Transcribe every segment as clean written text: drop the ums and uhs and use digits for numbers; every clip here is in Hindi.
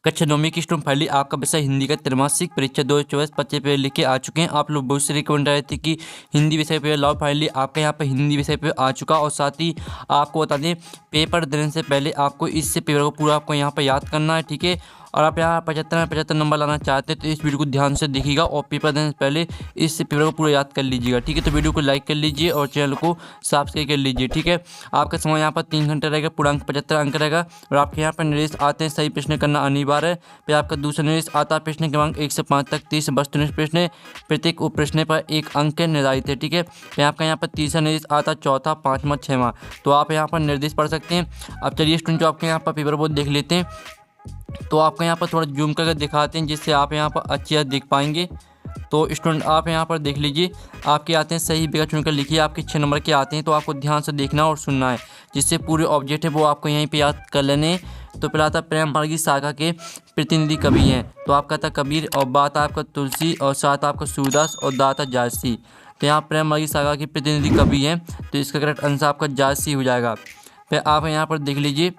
कक्षा 9वीं की स्टूडेंट फाइनली आपका विषय हिंदी का त्रैमासिक परीक्षा 2024-25 पे लिख के आ चुके हैं। आप लोग बहुत से रिकमेंड रहे थे कि हिंदी विषय पे लाओ, फाइनली आपके यहाँ पे हिंदी विषय पे आ चुका। और साथ ही आपको बता दें, पेपर देने से पहले आपको इससे पेपर को पूरा आपको यहाँ पर याद करना है, ठीक है। और आप यहाँ 75 नंबर लाना चाहते हैं तो इस वीडियो को ध्यान से देखिएगा और पेपर देने से पहले इस पेपर को पूरा याद कर लीजिएगा, ठीक है। तो वीडियो को लाइक कर लीजिए और चैनल को सब्सक्राइब कर लीजिए, ठीक है। आपका समय यहाँ पर 3 घंटे रहेगा, पूरा अंक 75 अंक रहेगा। और आपके यहाँ पर निर्देश आते हैं सही प्रश्न करना अनिवार्य है। फिर आपका दूसरा निर्देश आता है प्रश्न क्रमांक 1 से 5 तक 30 वस्तुनिष्ठ प्रश्न, प्रत्येक उप प्रश्न पर 1 अंक निर्धारित है, ठीक है। फिर आपका यहाँ पर तीसरा निर्देश आता है चौथा, 5वां, 6वां। तो आप यहाँ पर निर्देश पढ़ सकते हैं। अब चलिए स्टूडेंट जो आपके यहाँ पर पेपर बोर्ड देख लेते हैं। तो आपको यहाँ पर थोड़ा जूम करके दिखाते हैं जिससे आप यहाँ पर अच्छी तरह देख पाएंगे। तो स्टूडेंट आप यहाँ पर देख लीजिए, आपके आते हैं सही विकल्प चुनकर लिखिए। आपके 6 नंबर के आते हैं तो आपको ध्यान से देखना और सुनना है, जिससे पूरे ऑब्जेक्ट है वो आपको यहीं पे याद कर लेने हैं। तो पहला आता प्रेम वर्गीय शाखा के प्रतिनिधि कवि हैं। तो आपका था कबीर, और बात आपका तुलसी, और साथ आपका सूरदास, और दाता जायसी। तो यहाँ प्रेम वर्गीय शाखा के प्रतिनिधि कवि हैं तो इसका करेक्ट आंसर आपका जायसी हो जाएगा। फिर आप यहाँ पर देख लीजिए,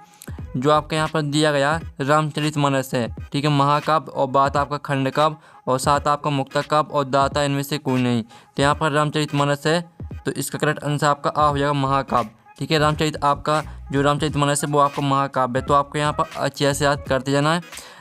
जो आपके यहाँ पर दिया गया रामचरितमानस है, ठीक है, महाकाव्य, और बात आपका खंडकाव्य, और साथ आपका मुक्तकाव्य, और दाता इनमें से कोई नहीं। तो यहाँ पर रामचरितमानस है तो इसका करेक्ट आंसर आपका आ हो जाएगा महाकाव्य, ठीक है। आपका जो रामचरितमानस है वो आपका महाकाव्य है। तो आपको यहाँ पर अच्छे से याद करते जाना है।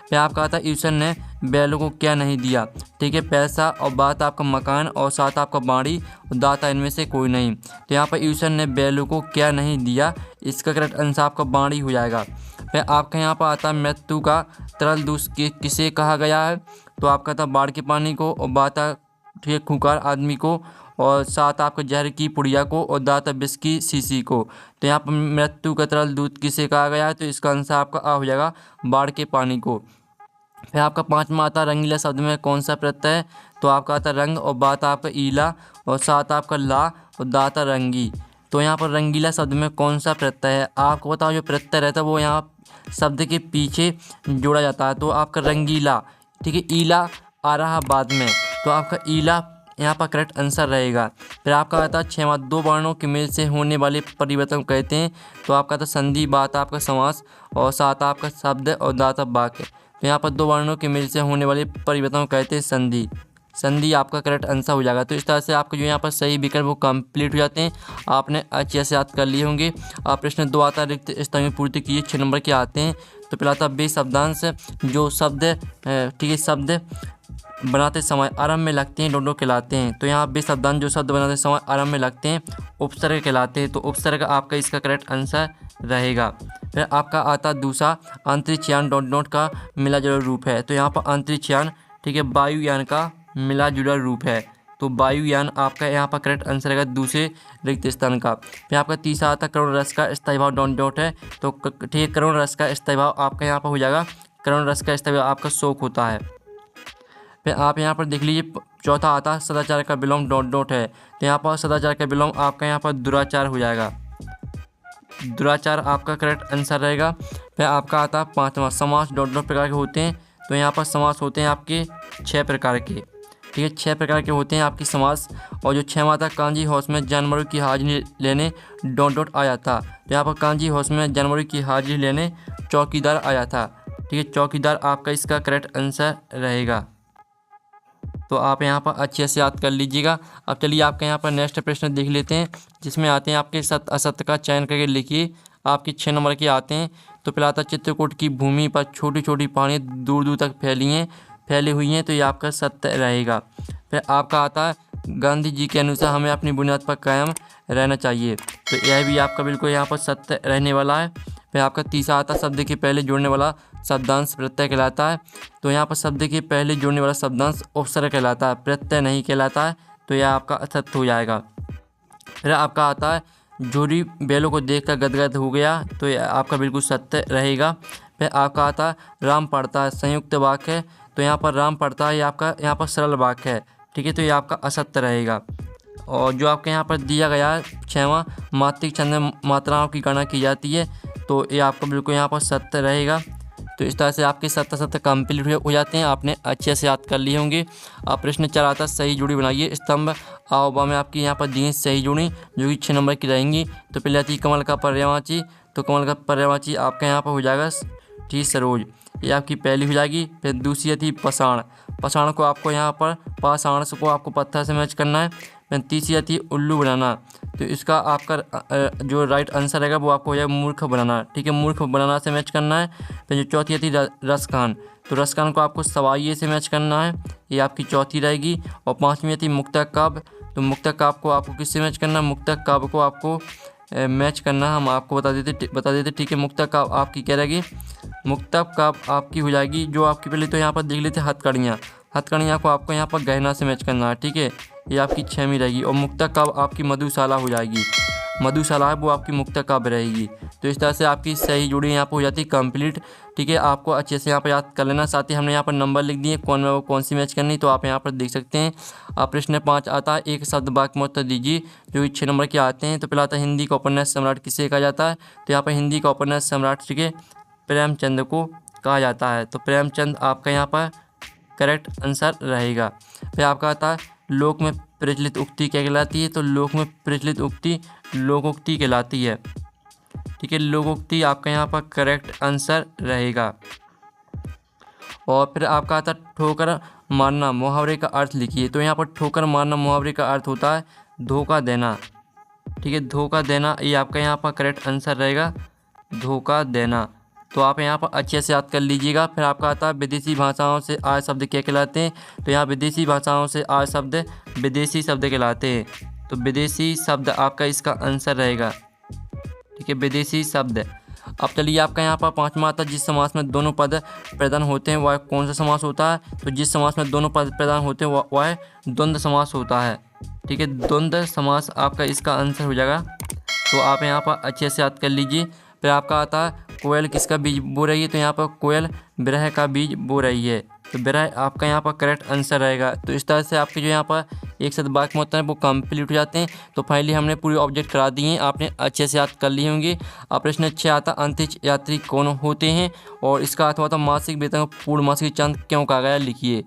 फिर आपका आता है ईश्वर ने बैलों को क्या नहीं दिया, ठीक है, पैसा, और बात आपका मकान, और साथ आपका बाड़ी, और दाता इनमें से कोई नहीं। तो यहाँ पर ईश्वर ने बैलों को क्या नहीं दिया, इसका करेक्ट आंसर आपका बाड़ी हो जाएगा। फिर आपका यहाँ पर आता है मृत्यु का तरल दूष किसे कहा गया है। तो आपका था बाढ़ के पानी को, और बात ठीक है खूंखार आदमी को, और साथ आपका जहर की पुड़िया को, और दाता विष की शीशी को। तो यहाँ पर मृत्यु का तरल दूध किसे कहा गया है, तो इसका आंसर आपका आ हो जाएगा बाढ़ के पानी को। फिर आपका 5वां आता रंगीला शब्द में कौन सा प्रत्यय है। तो आपका आता रंग, और बात आपका ईला, और साथ आपका ला, और दाता रंगी। तो यहाँ पर रंगीला शब्द में कौन सा प्रत्यय है, आपको बताओ। जो प्रत्यय रहता है वो यहाँ शब्द के पीछे जोड़ा जाता है। तो आपका रंगीला, ठीक है, ईला आ रहा बाद में, तो आपका ईला यहाँ पर करेक्ट आंसर रहेगा। फिर आपका आता है 6वां, 2 वर्णों के मेल से होने वाले परिवर्तन कहते हैं। तो आपका था संधि, बात आपका समास, और साथ आपका शब्द, और दाता वाक्य। तो यहाँ पर 2 वर्णों के मेल से होने वाले परिवर्तन कहते हैं संधि। संधि आपका करेक्ट आंसर हो जाएगा। तो इस तरह से आपके जो यहाँ पर सही विकल्प वो कंप्लीट हो जाते हैं। आपने अच्छे से याद कर लिए होंगे। आप प्रश्न 2 आता रिक्त स्थान में पूर्ति कीजिए, 6 नंबर के आते हैं। तो पहला आता बे शब्दांश, जो शब्द ठीक है शब्द बनाते समय आरंभ में लगते हैं डोडो कहलाते हैं। तो यहाँ बे शब्दांश जो शब्द बनाते समय आरंभ में लगते हैं उपसर्ग कहलाते हैं। तो उपसर्ग आपका इसका करेक्ट आंसर रहेगा। फिर आपका आता दूसरा अंतरिक्ष यान डॉट डॉट का मिला जुला रूप है। तो यहाँ पर अंतरिक्ष यान, ठीक है, वायुयान का मिला जुला रूप है। तो वायुयान आपका यहाँ पर करेक्ट आंसर रहेगा दूसरे रिक्त स्थान का। फिर आपका तीसरा आता करुण रस का स्थायी भाव डॉट डॉट है। तो ठीक है, करुण रस का स्थायी भाव आपका यहाँ पर हो जाएगा, करुण रस का स्थायी भाव आपका शोक होता है। फिर आप यहाँ पर देख लीजिए, चौथा आता सदाचार का विलोम डॉट डॉट है। तो यहाँ पर सदाचार का विलोम आपका यहाँ पर दुराचार हो जाएगा, दुराचार आपका करेक्ट आंसर रहेगा। फिर आपका आता 5वां, समास डॉट डॉट प्रकार के होते हैं। तो यहाँ पर समास होते हैं आपके 6 प्रकार के, ठीक है, 6 प्रकार के होते हैं आपकी समास। और जो 6वां था कांजी हाउस में जानवरों की हाजिरी लेने डॉट डॉट आया था। तो यहाँ पर कांजी हाउस में जानवरों की हाजिरी लेने चौकीदार आया था, ठीक है, चौकीदार आपका इसका करेक्ट आंसर रहेगा। तो आप यहाँ पर अच्छे से याद कर लीजिएगा। अब चलिए आपके यहाँ पर नेक्स्ट प्रश्न देख लेते हैं, जिसमें आते हैं आपके सत्य असत्य का चयन करके लिखिए। आपके 6 नंबर के आते हैं। तो पहला आता चित्रकूट की भूमि पर छोटी छोटी पहाड़ियाँ दूर दूर तक फैली हुई हैं। तो ये आपका सत्य रहेगा। फिर आपका आता है गांधी जी के अनुसार हमें अपनी बुनियाद पर कायम रहना चाहिए। तो यह भी आपका बिल्कुल यहाँ पर सत्य रहने वाला है। फिर आपका तीसरा आता शब्द के पहले जोड़ने वाला शब्दांश प्रत्यय कहलाता है। तो यहाँ पर शब्द के पहले जोड़ने वाला शब्दांश उपसर्ग कहलाता है, प्रत्यय नहीं कहलाता है। तो यह आपका असत्य हो जाएगा। फिर आपका आता है जोड़ी बैलों को देखकर गदगद हो गया। तो यह आपका बिल्कुल सत्य रहेगा। फिर आपका आता है राम पढ़ता है संयुक्त वाक्य है। तो यहाँ पर राम पढ़ता है, ये आपका यहाँ पर सरल वाक्य है, ठीक है। तो ये आपका असत्य रहेगा। और जो आपके यहाँ पर दिया गया है 6वां, मात्रिक छंद में मात्राओं की गणना की जाती है। तो ये आपका बिल्कुल यहाँ पर सत्य रहेगा। तो इस तरह से आपके सत्य कंप्लीट हो जाते हैं। आपने अच्छे से याद कर लिए होंगे। आप प्रश्न 4 आता सही जोड़ी बनाइए। स्तंभ आओबा में आपकी यहाँ पर दी सही जोड़ी जो कि 6 नंबर की रहेंगी। तो पहले आती कमल का पर्यायवाची। तो कमल का पर्यायवाची आपका यहाँ पर हो जाएगा ठीक सरोज। ये आपकी पहली हो जाएगी। फिर दूसरी आती है पाषाण। पाषाण को आपको यहाँ पर पाषाण को आपको पत्थर से मैच करना है। फिर तीसरी आती है उल्लू बनाना। तो इसका आपका जो राइट आंसर रहेगा वो आपको हो जाएगा मूर्ख बनाना। ठीक है, मूर्ख बनाना से मैच करना है। फिर जो चौथी आती है रसखान। तो रसखान को आपको सवाइये से मैच करना है, ये आपकी चौथी रहेगी। और पाँचवीं आती है मुक्तक काव्य। तो मुक्तक काव्य को आपको किससे मैच करना है? मुक्तक काव्य को आपको मैच करना है, हम आपको बता देते। ठीक है, मुक्तक काव्य आपकी क्या रहेगी? मुक्तक काव्य आपकी हो जाएगी जो आपकी, पहले तो यहाँ पर देख लेते हथकड़ियाँ। हथकड़ियाँ को आपको यहाँ पर गहना से मैच करना है। ठीक है, ये आपकी छवीं रहेगी। और मुक्तक काव्य आपकी मधुशाला हो जाएगी। मधुशाला है वो आपकी मुक्तक काव्य रहेगी। तो इस तरह से आपकी सही जोड़ी यहाँ पर हो जाती है कंप्लीट। ठीक है, आपको अच्छे से यहाँ पर याद कर लेना। साथ ही हमने यहाँ पर नंबर लिख दिए कौन में वो कौन सी मैच करनी, तो आप यहाँ पर देख सकते हैं। आप प्रश्न 5 आता है, एक शब्द वाक्य में उत्तर दीजिए, जो कि 6 नंबर के आते हैं। तो पहला आता है हिंदी का उपन्यास सम्राट किसे कहा जाता है? तो यहाँ पर हिंदी का उपन्यास सम्राट, ठीक है, प्रेमचंद को कहा जाता है। तो प्रेमचंद आपका यहाँ पर करेक्ट आंसर रहेगा। फिर आपका आता है लोक में प्रचलित उक्ति क्या कहलाती है? तो लोक में प्रचलित उक्ति लोकोक्ति कहलाती है। ठीक है, लोकोक्ति आपका यहाँ पर करेक्ट आंसर रहेगा। और फिर आपका आता है ठोकर मारना मुहावरे का अर्थ लिखिए। तो यहाँ पर ठोकर मारना मुहावरे का अर्थ होता है धोखा देना। ठीक है, धोखा देना, ये आपका यहाँ पर करेक्ट आंसर रहेगा, धोखा देना। तो आप यहाँ पर अच्छे से याद कर लीजिएगा। फिर आपका आता है विदेशी भाषाओं से आए शब्द क्या कहलाते हैं? तो यहाँ विदेशी भाषाओं से आए शब्द विदेशी शब्द कहलाते हैं। तो विदेशी शब्द आपका इसका आंसर रहेगा। ठीक है, विदेशी शब्द। अब चलिए आपका यहाँ पर पाँचवा आता है जिस समास में दोनों पद प्रधान होते हैं वह कौन सा समास होता है? तो जिस समास में दोनों पद प्रधान होते हैं वह द्वंद्व समास होता है। ठीक है, द्वंद्व समास आपका इसका आंसर हो जाएगा। तो आप यहाँ पर अच्छे से याद कर लीजिए। फिर आपका आता है कोयल किसका बीज बो रही है? तो यहाँ पर कोयल विरह का बीज बो रही है। तो विरह आपका यहाँ पर करेक्ट आंसर रहेगा। तो इस तरह से आपके जो यहाँ पर एक साथ वाक्य में होता है वो कंप्लीट हो जाते हैं। तो फाइनली हमने पूरे ऑब्जेक्ट करा दिए हैं, आपने अच्छे से याद कर लिए होंगे। अब प्रश्न 6 आता अंतरिक्ष यात्री कौन होते हैं? और इसका अर्थ होता मासिक वेतन को पूर्णमासिक चांद क्यों कहा गया, लिखिए।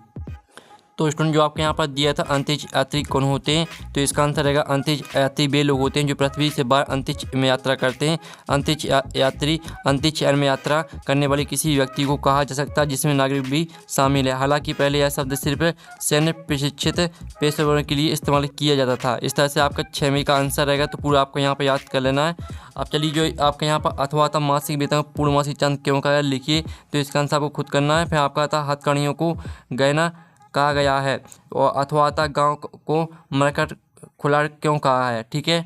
तो स्टूडेंट जो आपके यहाँ पर दिया था अंतरिक्ष यात्री कौन होते हैं? तो इसका आंसर रहेगा अंतरिक्ष यात्री वे लोग होते हैं जो पृथ्वी से बाहर अंतरिक्ष में यात्रा करते हैं। अंतरिक्ष यात्री अंतरिक्ष यान में यात्रा करने वाले किसी व्यक्ति को कहा जा सकता है जिसमें नागरिक भी शामिल है। हालांकि पहले यह शब्द सिर्फ सैन्य प्रशिक्षित पेशेवरों के लिए इस्तेमाल किया जाता था। इस तरह से आपका 6वीं का आंसर रहेगा। तो पूरा आपको यहाँ पर याद कर लेना है। अब चलिए जो आपके यहाँ पर अथवा था मासिक वेतन पूर्णमासिक चांद क्यों कहा, लिखिए। तो इसका आंसर आपको खुद करना है। फिर आपका आता हथकड़ियों को गहना कहा गया है। और अथवा गांव को मरकट खुला क्यों कहा है? ठीक है,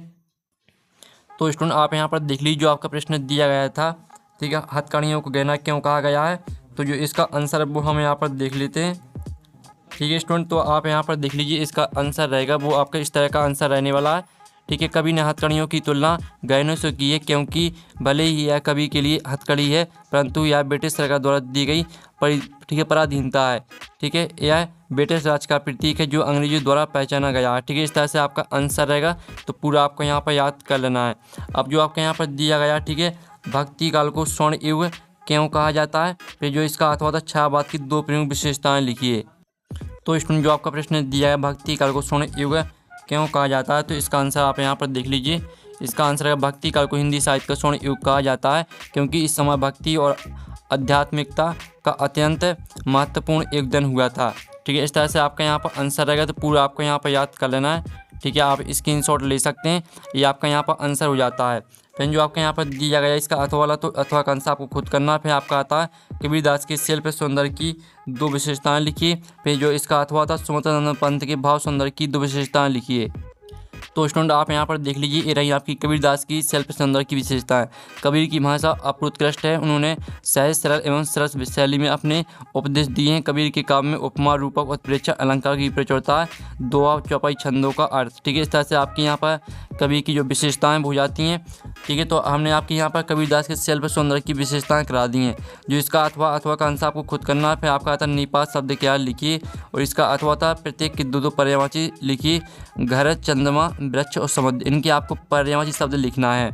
तो स्टूडेंट आप यहाँ पर देख लीजिए जो आपका प्रश्न दिया गया था। ठीक है, हथकड़ियों को गहना क्यों कहा गया है? तो जो इसका आंसर वो हम यहाँ पर देख लेते हैं। ठीक है स्टूडेंट, तो आप यहाँ पर देख लीजिए इसका आंसर रहेगा वो आपका इस तरह का आंसर रहने वाला है। ठीक है, कवि ने हथकड़ियों की तुलना गहनों से की है क्योंकि भले ही यह कवि के लिए हथकड़ी है परंतु यह ब्रिटिश सरकार द्वारा दी गई पराधीनता है। ठीक है, यह ब्रिटिश राज का प्रतीक है जो अंग्रेजों द्वारा पहचाना गया है। ठीक है, इस तरह से आपका आंसर रहेगा। तो पूरा आपको यहाँ पर याद कर लेना है। अब जो आपके यहाँ पर दिया गया, ठीक है, भक्ति काल को स्वर्ण युग क्यों कहा जाता है? फिर जो इसका अर्थ होता है छायावाद की 2 प्रमुख विशेषताएं लिखिए। तो स्टूडेंट जो आपका प्रश्न दिया है भक्ति काल को स्वर्ण युग क्यों कहा जाता है? तो इसका आंसर आप यहाँ पर देख लीजिए। इसका आंसर है भक्ति काल को हिंदी साहित्य का स्वर्ण युग कहा जाता है क्योंकि इस समय भक्ति और आध्यात्मिकता का अत्यंत महत्वपूर्ण योगदान हुआ था। ठीक है, इस तरह से आपका यहाँ पर आंसर रहेगा। तो पूरा आपको यहाँ पर याद कर लेना है। ठीक है, आप स्क्रीनशॉट ले सकते हैं, ये आपका यहाँ पर आंसर हो जाता है। फिर जो आपके यहाँ पर दिया गया इसका अथवा वाला, तो अथवा का आंसर आपको खुद करना है। फिर आपका आता है कबीरदास के शिल्प सौंदर्य की 2 विशेषताएं लिखिए। फिर जो इसका अथवा था सुमतानंद पंत के भाव सौंदर्य की 2 विशेषताएं लिखिए। तो स्टूडेंट आप यहाँ पर देख लीजिए, ये रही आपकी कबीरदास की शिल्प सौंदर्य की विशेषताएं। कबीर की भाषा अप्रोत्कृष्ट है, उन्होंने सहज सरल एवं सरस शैली में अपने उपदेश दिए हैं। कबीर के काव्य में उपमा रूपक उत्प्रेक्षा अलंकार की प्रचुरता है, दोहा चौपाई छंदों का अर्थ। ठीक है, इस तरह से आपकी यहाँ पर कबीर की जो विशेषताएं हो जाती हैं। ठीक है, तो हमने आपके यहाँ पर कबीरदास के शिल्प सौंदर्य की विशेषताएं करा दी हैं। जो इसका अथवा का आंसर आपको खुद करना है। फिर आपका आता निपात शब्द क्या लिखिए। और इसका अथवा था प्रत्येक की 2 पर्यायवाची लिखिए। घर, चंद्रमा, वृक्ष और समुद्र, इनके आपको पर्यायवाची शब्द लिखना है।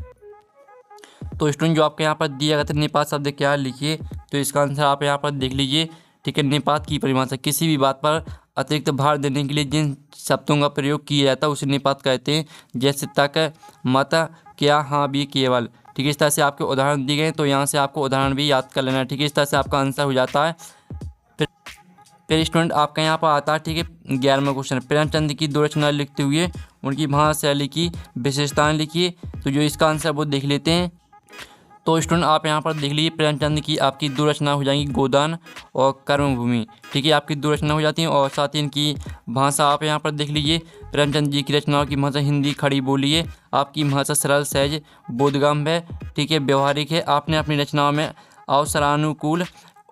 तो स्टूडेंट जो आपके यहाँ पर दिया गया था निपात शब्द क्या लिखिए। तो इसका आंसर आप यहाँ पर देख लीजिए। ठीक है, निपात की परिभाषा किसी भी बात पर अतिरिक्त भार देने के लिए जिन शब्दों का प्रयोग किया जाता है उसे निपात कहते हैं। जैसे तक, मत, क्या, हाँ, भी, केवल। ठीक है। इस तरह से आपके उदाहरण दिए गए हैं, तो यहाँ से आपको उदाहरण भी याद कर लेना है, ठीक है। इस तरह से आपका आंसर हो जाता है। फिर स्टूडेंट आपका यहाँ पर आता है, ठीक है, 11वां क्वेश्चन, प्रेमचंद की दो रचनाएं लिखते हुए उनकी भाषा शैली की विशेषताएं लिखिए। तो जो इसका आंसर वो देख लेते हैं। तो स्टूडेंट आप यहाँ पर देख लीजिए, प्रेमचंद की आपकी दो रचना हो जाएंगी, गोदान और कर्मभूमि, ठीक है, आपकी दो रचना हो जाती हैं। और साथ ही इनकी भाषा आप यहाँ पर देख लीजिए, प्रेमचंद जी की रचनाओं की भाषा हिंदी खड़ी बोली है, आपकी भाषा सरल सहज बोधगम्य है, ठीक है, व्यवहारिक है। आपने अपनी रचनाओं में अवसरानुकूल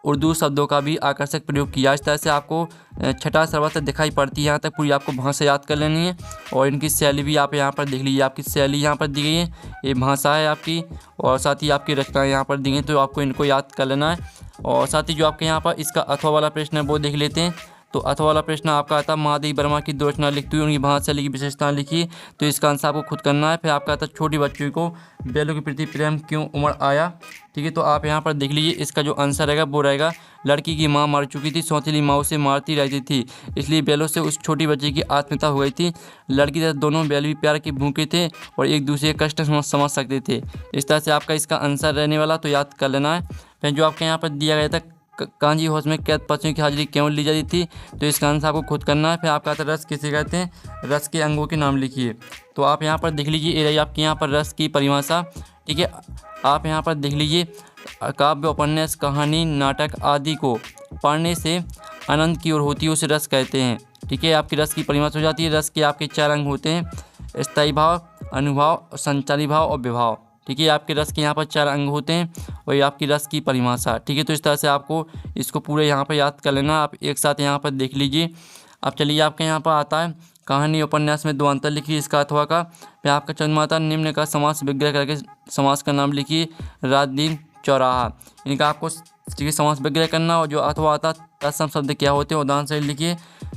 उर्दू शब्दों का भी आकर्षक प्रयोग किया। इस तरह से आपको छठा सर्वत्र दिखाई पड़ती है, यहाँ तक पूरी आपको भाषा याद कर लेनी है। और इनकी शैली भी आप यहाँ पर देख लीजिए, आपकी शैली यहाँ पर दी गई है, ये भाषा है आपकी, और साथ ही आपकी रचनाएं यहाँ पर दी गई हैं, तो आपको इनको याद कर लेना है। और साथ ही जो आपके यहाँ पर इसका अथवा वाला प्रश्न है वो देख लेते हैं। तो अथवा वाला प्रश्न आपका आता है, महादेवी वर्मा की दो रचना लिखती हुई उनकी भाषा शैली की विशेषताएं लिखी। तो इसका आंसर आपको खुद करना है। फिर आपका आता है, छोटी बच्ची को बैलों के प्रति प्रेम क्यों उमड़ आया, ठीक है। तो आप यहाँ पर देख लीजिए, इसका जो आंसर रहेगा वो रहेगा, लड़की की माँ मर चुकी थी, सौतेली माँ उसे मारती रहती थी, इसलिए बैलों से उस छोटी बच्ची की आत्मीयता हो गई थी। लड़की तथा दोनों बैल भी प्यार के भूखे थे और एक दूसरे के कष्ट समझ सकते थे। इस तरह से आपका इसका आंसर रहने वाला, तो याद कर लेना है। फिर जो आपके यहाँ पर दिया गया था, कांजी हाउस में कैद पक्षियों की हाजिरी क्यों ली जाती थी, तो इसका आंसर आपको खुद करना है। फिर आपका आता है, रस किसे कहते हैं, रस के अंगों के नाम लिखिए। तो आप यहाँ पर देख लीजिए, ये रही आपके यहाँ पर रस की परिभाषा, ठीक है। आप यहाँ पर देख लीजिए, काव्य, उपन्यास, कहानी, नाटक आदि को पढ़ने से आनंद की ओर होती है, उसे रस कहते हैं, ठीक है। आपकी रस की परिभाषा हो जाती है। रस के आपके 4 अंग होते हैं, स्थायी भाव, अनुभाव, संचारी भाव और विभाव, ठीक है। आपके रस के यहाँ पर 4 अंग होते हैं और ये आपकी रस की परिभाषा, ठीक है। तो इस तरह से आपको इसको पूरे यहाँ पर याद कर लेना। आप एक साथ यहाँ पर देख लीजिए। अब चलिए आपके यहाँ पर आता है, कहानी उपन्यास में 2 अंतर लिखिए, इसका अथवा का। फिर आपका चंद्रमा आता है, निम्न का समास विग्रह करके समास का नाम लिखिए, रात दिन चौराहा, इनका आपको, ठीक है, समास विग्रह करना। और जो अथवा आता है, तत्सम शब्द क्या होते हैं, उदाहरण से लिखिए।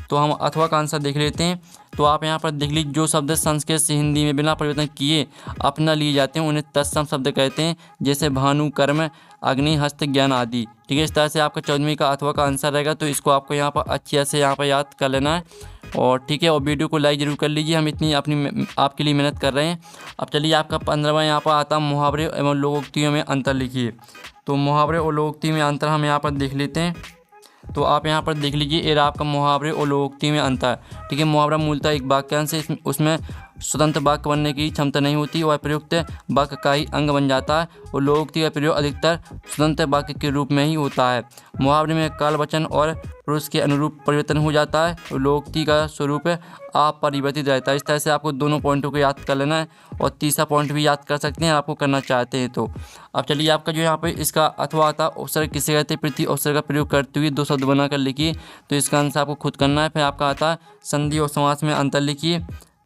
तो हम अथवा का आंसर देख लेते हैं। तो आप यहाँ पर देख लीजिए, जो शब्द संस्कृत से हिंदी में बिना परिवर्तन किए अपना लिए जाते हैं उन्हें तत्सम शब्द कहते हैं, जैसे भानु, कर्म, अग्नि, हस्त, ज्ञान आदि, ठीक है। इस तरह से आपका 14वीं का अथवा का आंसर रहेगा। तो इसको आपको यहाँ पर अच्छे से यहाँ पर याद कर लेना है, और ठीक है। और वीडियो को लाइक जरूर कर लीजिए, हम इतनी अपनी आपके लिए मेहनत कर रहे हैं। अब चलिए आपका 15वां यहाँ पर आता, मुहावरे एवं लोकोक्तियों में अंतर लिखिए। तो मुहावरे और लोकोक्ति में अंतर हम यहाँ पर देख लेते हैं। तो आप यहाँ पर देख लीजिए, ये आपका मुहावरे और लोकोक्ति में अंतर, ठीक है। मुहावरा मूलतः एक वाक्यांश है, उसमें स्वतंत्र वाक्य बनने की क्षमता नहीं होती, वह प्रयुक्त वाक्य का ही अंग बन जाता है। और लोकोक्ति का प्रयोग अधिकतर स्वतंत्र वाक्य के रूप में ही होता है। मुहावरे में काल, वचन और पुरुष के अनुरूप परिवर्तन हो जाता है और लोकोक्ति का स्वरूप अपरिवर्तित रहता है। इस तरह से आपको दोनों पॉइंटों को याद कर लेना है, और तीसरा पॉइंट भी याद कर सकते हैं आपको करना चाहते हैं तो। अब चलिए आपका जो यहाँ पे इसका अथवा आता, उपसर्ग किसे कहते हैं, प्रति उपसर्ग का प्रयोग करते हुए 2 शब्द बनाकर लिखिए। तो इसका आंसर आपको खुद करना है। फिर आपका आता है, संधि और समास में अंतर लिखिए,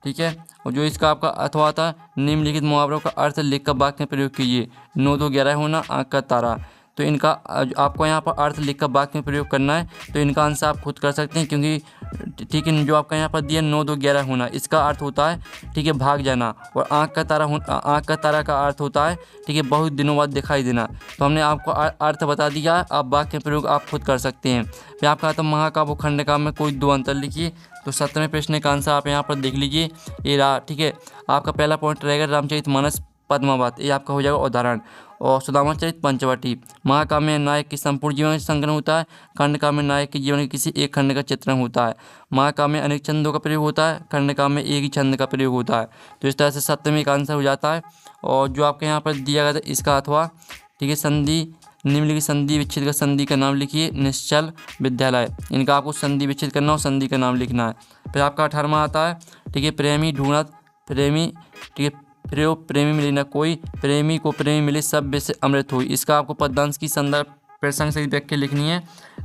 ठीक है। और जो इसका आपका अथवा आता है, निम्नलिखित मुहावरों का अर्थ लिखकर वाक्य में प्रयोग कीजिए। 9 2 11 होना, आँख का तारा, तो इनका आपको यहाँ पर अर्थ लिखकर वाक्य में प्रयोग करना है। तो इनका आंसर आप खुद कर सकते हैं, क्योंकि ठीक है, जो आपका यहाँ पर दिया 9 2 11 होना, इसका अर्थ होता है, ठीक है, भाग जाना। और आँख का तारा का अर्थ होता है, ठीक है, बहुत दिनों बाद दिखाई देना। तो हमने आपको अर्थ बता दिया, आप वाक्य में प्रयोग आप खुद कर सकते हैं। फिर आपका आता है, महाकाव्य खंड का में कोई 2 अंतर लिखिए। तो 17वें प्रश्न का आंसर आप यहाँ पर देख लीजिए, ये रहा, ठीक है। आपका पहला पॉइंट रहेगा, रामचरितमानस पद्मावत, ये आपका हो जाएगा उदाहरण। और सुदामाचरित पंचवटी। महाकाव्य में नायक की संपूर्ण जीवन का संकलन होता है, खंडकाव्य में नायक के जीवन के किसी एक खंड का चित्रण होता है। महाकाव्य में अनेक छंदों का प्रयोग होता है, खंडकाव्य में एक ही छंद का प्रयोग होता है। तो इस तरह से 7वें का आंसर हो जाता है। और जो आपके यहाँ पर दिया गया था, इसका अथवा, ठीक है, संधि, निम्नलिखित संधि विच्छेद का संधि का नाम लिखिए, निश्चल विद्यालय, इनका आपको संधि विच्छेद करना और संधि का नाम लिखना है। फिर आपका 18वां आता है, ठीक है, प्रेमी ढूंढत, प्रेमी, ठीक है, प्रयोग प्रेमी मिले न कोई, प्रेमी को प्रेमी मिले सब विषय अमृत हुई, इसका आपको पद्यांश की संदर्भ प्रसंग से व्याख्या लिखनी है।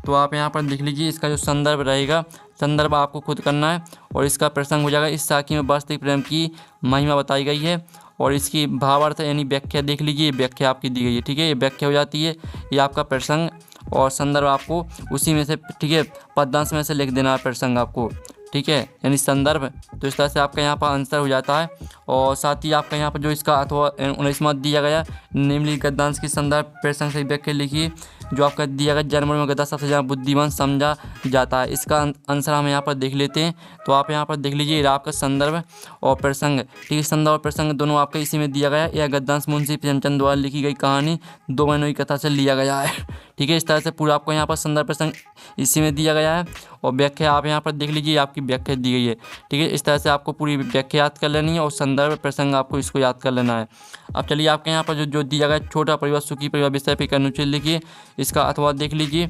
तो आप यहाँ पर लिख लीजिए, इसका जो संदर्भ रहेगा, संदर्भ आपको खुद करना है। और इसका प्रसंग हो जाएगा, इस साखी में वास्तविक प्रेम की महिमा बताई गई है। और इसकी भावार्थ यानी व्याख्या देख लीजिए, व्याख्या आपकी दी गई है, ठीक है, ये व्याख्या हो जाती है। ये आपका प्रसंग और संदर्भ आपको उसी में से, ठीक है, पद्यांश में से लिख देना है प्रसंग आपको, ठीक है, यानी संदर्भ। तो इस तरह से आपका यहाँ पर आंसर हो जाता है। और साथ ही आपका यहाँ पर जो इसका अथवा 19वां दिया गया, निम्नलिखित गद्यांश की संदर्भ प्रसंग से व्याख्या लिखिए। जो आपका दिया गया जानवर में गधा सबसे ज़्यादा बुद्धिमान समझा जाता है। इसका आंसर हम यहाँ पर देख लेते हैं। तो आप यहाँ पर देख लीजिए, ये आपका संदर्भ और प्रसंग, ठीक है, संदर्भ और प्रसंग दोनों आपका इसी में दिया गया है। यह गद्यांश मुंशी प्रेमचंद द्वारा लिखी गई कहानी दो बहनों की कथा से लिया गया है, ठीक है। इस तरह से पूरा आपको यहाँ पर संदर्भ प्रसंग इसी में दिया गया है और व्याख्या आप यहाँ पर देख लीजिए, आपकी व्याख्या दी गई है, ठीक है। इस तरह से आपको पूरी व्याख्या याद कर लेनी है और संदर्भ प्रसंग आपको इसको याद कर लेना है। अब चलिए आपके यहाँ पर जो दिया गया छोटा परिवार सुखी परिवार विषय पे एक अनुच्छेद लिखिए, इसका अथवा देख लीजिए।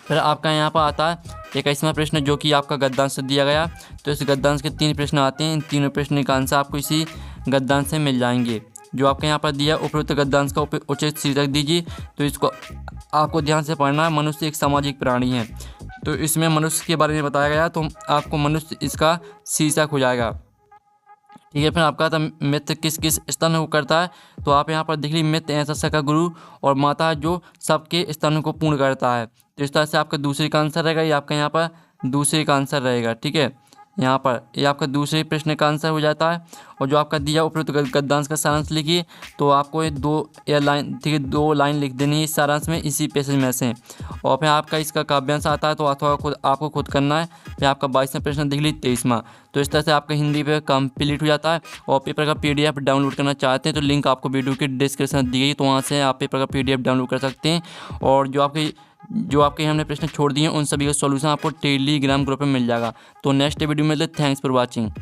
फिर आपका यहाँ पर आता है 21वां प्रश्न, जो कि आपका गद्यांश से दिया गया। तो इस गद्यांश के 3 प्रश्न आते हैं, इन तीनों प्रश्न का आंसर आपको इसी गद्यांश से मिल जाएंगे। जो आपके यहाँ पर दिया उपरोक्त गद्यांश का उचित शीर्षक दीजिए। तो इसको आपको ध्यान से पढ़ना है। मनुष्य एक सामाजिक प्राणी है, तो इसमें मनुष्य के बारे में बताया गया, तो आपको मनुष्य इसका शीर्षक हो जाएगा, ठीक है। फिर आपका था मित्र किस किस स्तनों को करता है। तो आप यहाँ पर देख लीजिए, मित्र ऐसा सका गुरु और माता जो सबके स्तनों को पूर्ण करता है। तो इस तरह से आपका दूसरे का आंसर रहेगा, ये आपका यहाँ पर दूसरे का आंसर रहेगा, ठीक है। यहाँ पर ये आपका दूसरे प्रश्न का आंसर हो जाता है। और जो आपका दिया उपरोक्त गद्यांश का सारांश लिखिए। तो आपको ये 2 लाइन, ठीक है, 2 लाइन लिख देनी है इस सारांश में, इसी पैसेज में से। और फिर आपका इसका काव्यांश आता है, तो अथवा आपको खुद करना है। फिर आपका 22वां प्रश्न देख लीजिए, 23वां। तो इस तरह से आपका हिंदी पे कंप्लीट हो जाता है। और पेपर का PDF डाउनलोड करना चाहते हैं तो लिंक आपको वीडियो के डिस्क्रिप्शन दी गई, तो वहाँ से आप पेपर का PDF डाउनलोड कर सकते हैं। और जो आपके हमने प्रश्न छोड़ दिए हैं उन सभी का सॉल्यूशन आपको टेलीग्राम ग्रुप में मिल जाएगा। तो नेक्स्ट वीडियो में मिलते हैं। Thanks for watching.